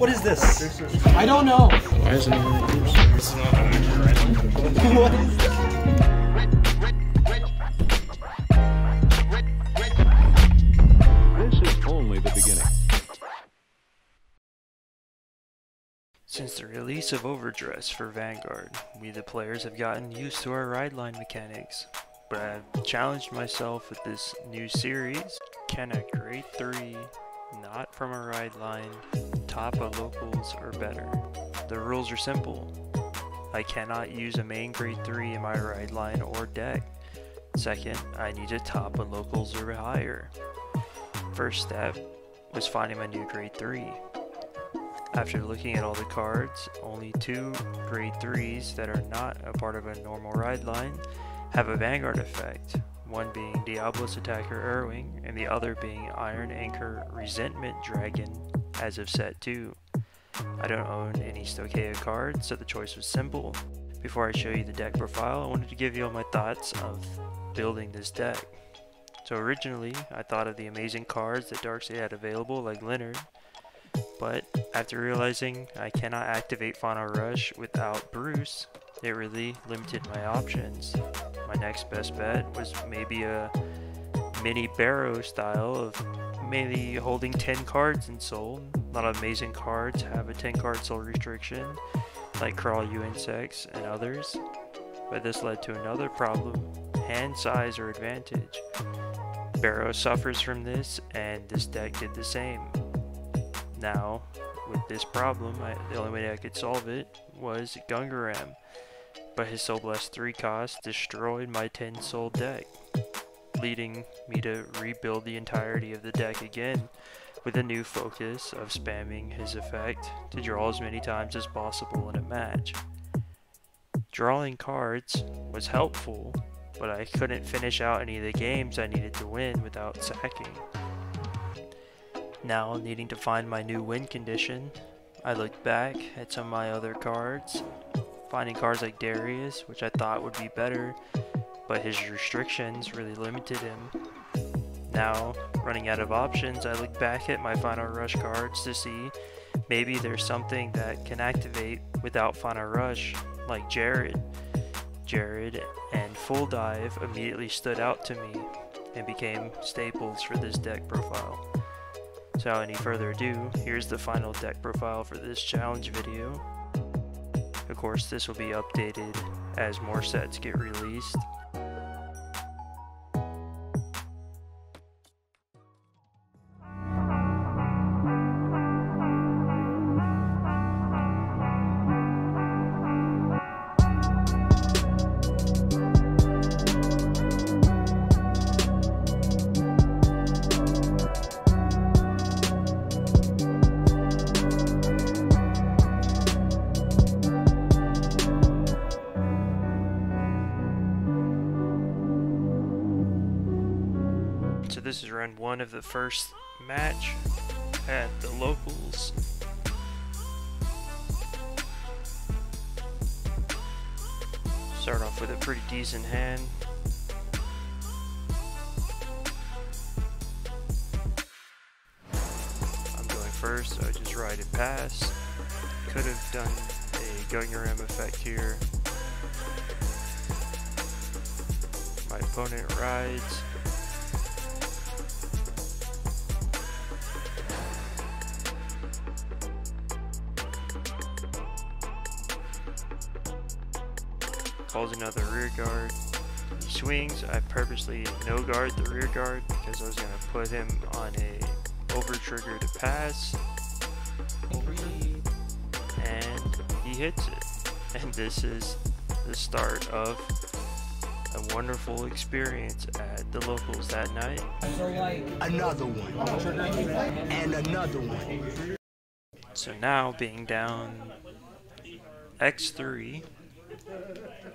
What is this? I don't know. Why isn't it? This is not an accurate. What is this? This is only the beginning. Since the release of Overdress for Vanguard, we the players have gotten used to our ride line mechanics, but I've challenged myself with this new series. Can a grade 3, not from a ride line, top a locals or better? The rules are simple. I cannot use a main grade 3 in my ride line or deck. Second, I need to top a locals or higher. First step was finding my new grade 3. After looking at all the cards, only 2 grade 3s that are not a part of a normal ride line have a Vanguard effect, one being Diablos Attacker Erwing and the other being Iron Anchor Resentment Dragon as of set 2. I don't own any Stochea cards, so the choice was simple. Before I show you the deck profile, I wanted to give you all my thoughts of building this deck. So originally, I thought of the amazing cards that Darkseid had available like Leonard, but after realizing I cannot activate Final Rush without Bruce, it really limited my options. My next best bet was maybe a mini Barrow style of maybe holding 10 cards in Soul. A lot of amazing cards have a 10 card Soul restriction, like Crawl You Insects and others, but this led to another problem, hand size or advantage. Barrow suffers from this, and this deck did the same. Now, with this problem, the only way I could solve it was Gungaram, but his Soul Blast 3 cost destroyed my 10 soul deck, leading me to rebuild the entirety of the deck again with a new focus of spamming his effect to draw as many times as possible in a match. Drawing cards was helpful, but I couldn't finish out any of the games I needed to win without sacking. Now, needing to find my new win condition, I looked back at some of my other cards, finding cards like Darius, which I thought would be better, but his restrictions really limited him. Now, running out of options, I look back at my Final Rush cards to see maybe there's something that can activate without Final Rush, like Jared. Jared and Full Dive immediately stood out to me and became staples for this deck profile. So without any further ado, here's the final deck profile for this challenge video. Of course, this will be updated as more sets get released. So this is run 1 of the first match at the locals. Start off with a pretty decent hand. I'm going first, so I just ride it past. Could have done a Gungaram effect here. My opponent rides. Calls another rear guard. He swings. I purposely no guard the rear guard because I was going to put him on a over trigger to pass. And he hits it. And this is the start of a wonderful experience at the locals that night. Another one. And another one. So now being down X3,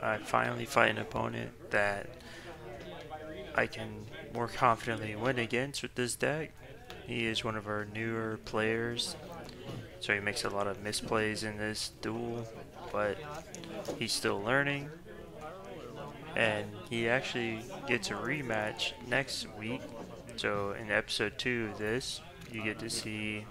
I finally fight an opponent that I can more confidently win against with this deck. He is one of our newer players, so he makes a lot of misplays in this duel, but he's still learning, and he actually gets a rematch next week. So in episode 2 of this, you get to see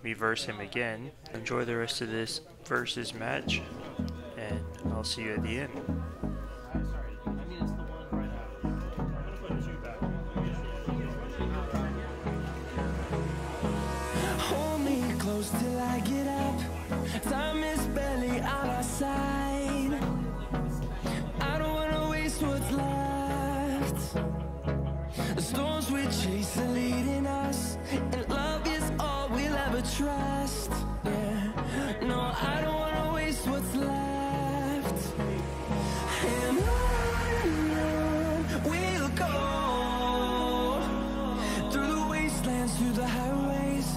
me verse him again. Enjoy the rest of this versus match, and I'll see you at the end. Hold me close till I get up. Time is barely on our side. I don't wanna waste what's left. The storms we chase are leading us, and love is all we'll ever trust. Yeah, no, I don't wanna waste what's left. And on we'll go, through the wastelands, through the highways,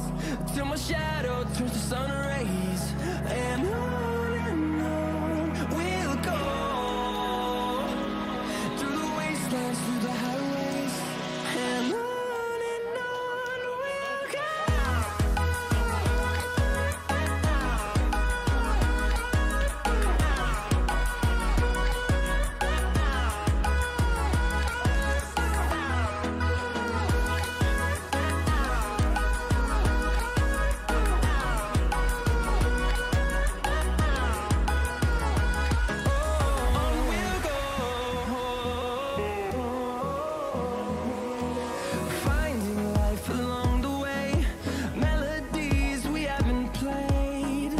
till my shadow turns to sun rays. And on we'll go, through the wastelands, through the highways, and on we'll go. Finding life along the way, melodies we haven't played.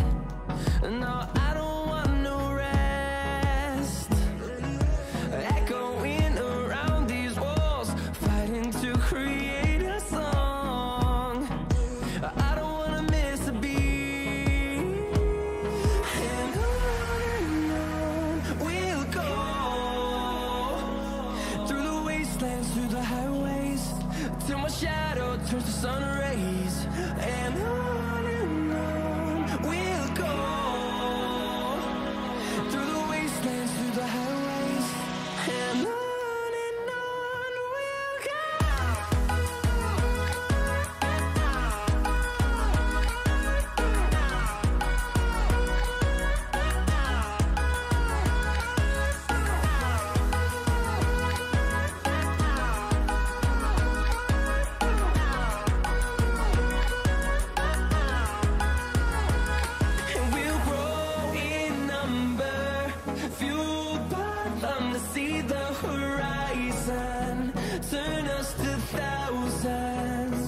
No, I don't want no rest. Echoing around these walls, fighting to create a song. I don't wanna miss a beat. And on we'll go, through the wastelands, through the highways, till my shadow turns to sun rays. And on we'll go, through the wastelands, through the highways, and on we'll go. And we'll grow in number, fueled by them to see the horizon, turn us to thousands.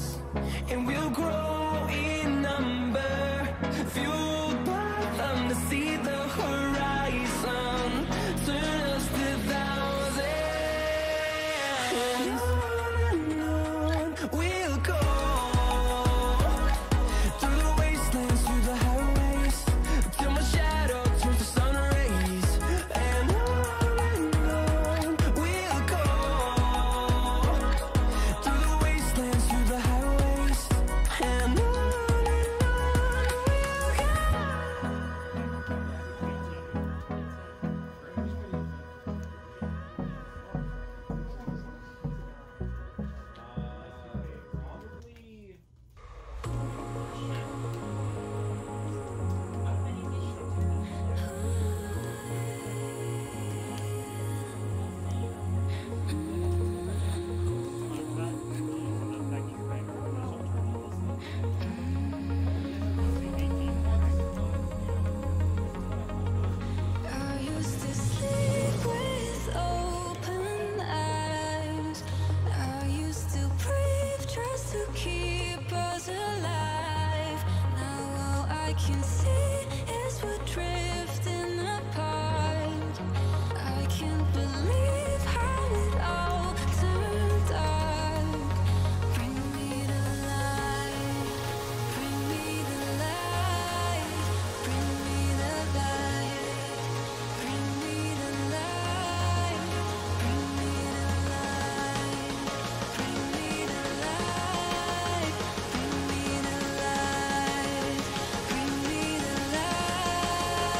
And we'll grow in number, fueled by them to see the horizon, turn us to thousands. And on we'll go, through the wastelands, through the highways, till my shadow turns to sun rays. And on we'll go, through the wastelands, through the highways, and on we'll go. I used to sleep with open eyes. I used to breathe just to keep us alive. Now all I can see is we're drifting apart. I can't believe how it all turned dark. Bring me the light, bring me the light, bring me the light. Bring me the light, bring me the light, bring me the light, bring me the light, bring me the light.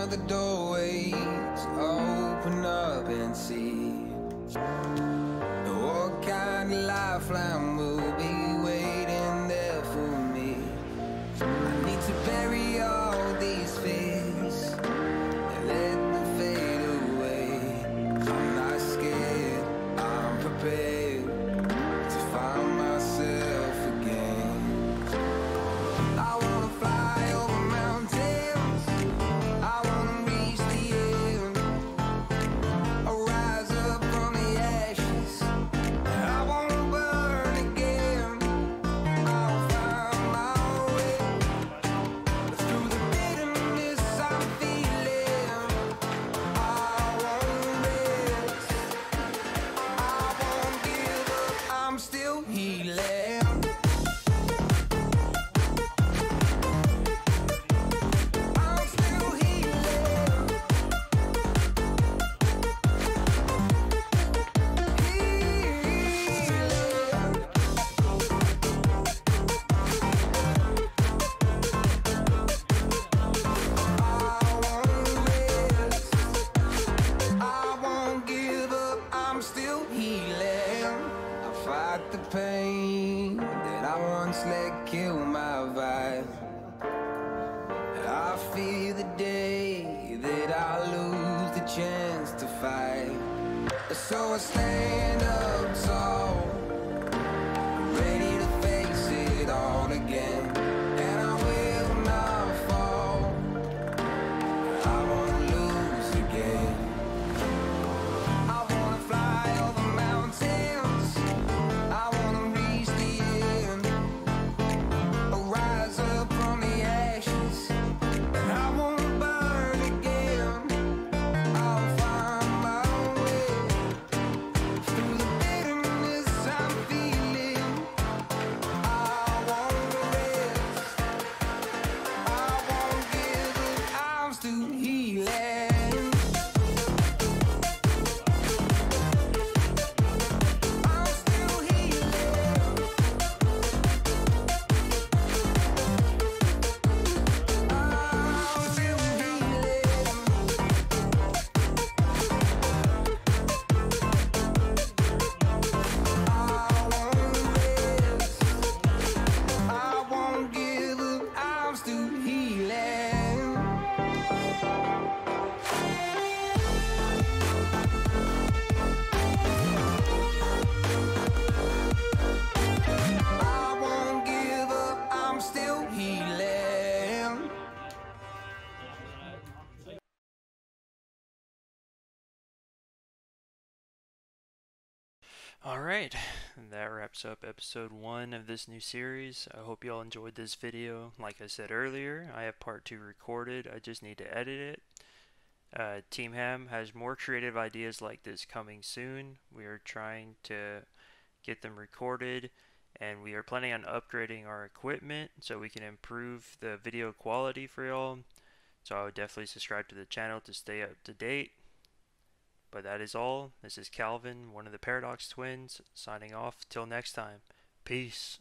of the doorways open up and see what kind of lifeline will be waiting there for me. I need to bury all these fears and let them fade away. I'm not scared, I'm prepared to find myself again. I wanna fly over mountains, I wanna reach the end, I'll rise up from the ashes, I wanna burn again. I'll find my way through the bitterness I'm feeling. I won't rest, I won't give up, I'm still healing. I'm still healing. I won't give up, I'm still healing. I fight the pain that I once let kill my vibe. I fear the day that I lose the chance to fight. So I stand up tall, ready to face it all again. And I will not fall, I won't lose again. I wanna fly over mountains, I wanna reach the end, I'll rise up from the ashes, and I won't burn again. I'll find my way through the bitterness I'm feeling. I won't rest, I won't give up, I'm still healing. I'm still healing. I'm still healing. I won't rest, I won't give up, I'm still healing. I won't give up, I'm still healing. Alright, that wraps up episode 1 of this new series. I hope you all enjoyed this video. Like I said earlier, I have part 2 recorded, I just need to edit it. Team Ham has more creative ideas like this coming soon. We are trying to get them recorded, and we are planning on upgrading our equipment so we can improve the video quality for y'all. So I would definitely subscribe to the channel to stay up to date. But that is all. This is Kalvin, one of the Paradox twins, signing off. Till next time. Peace.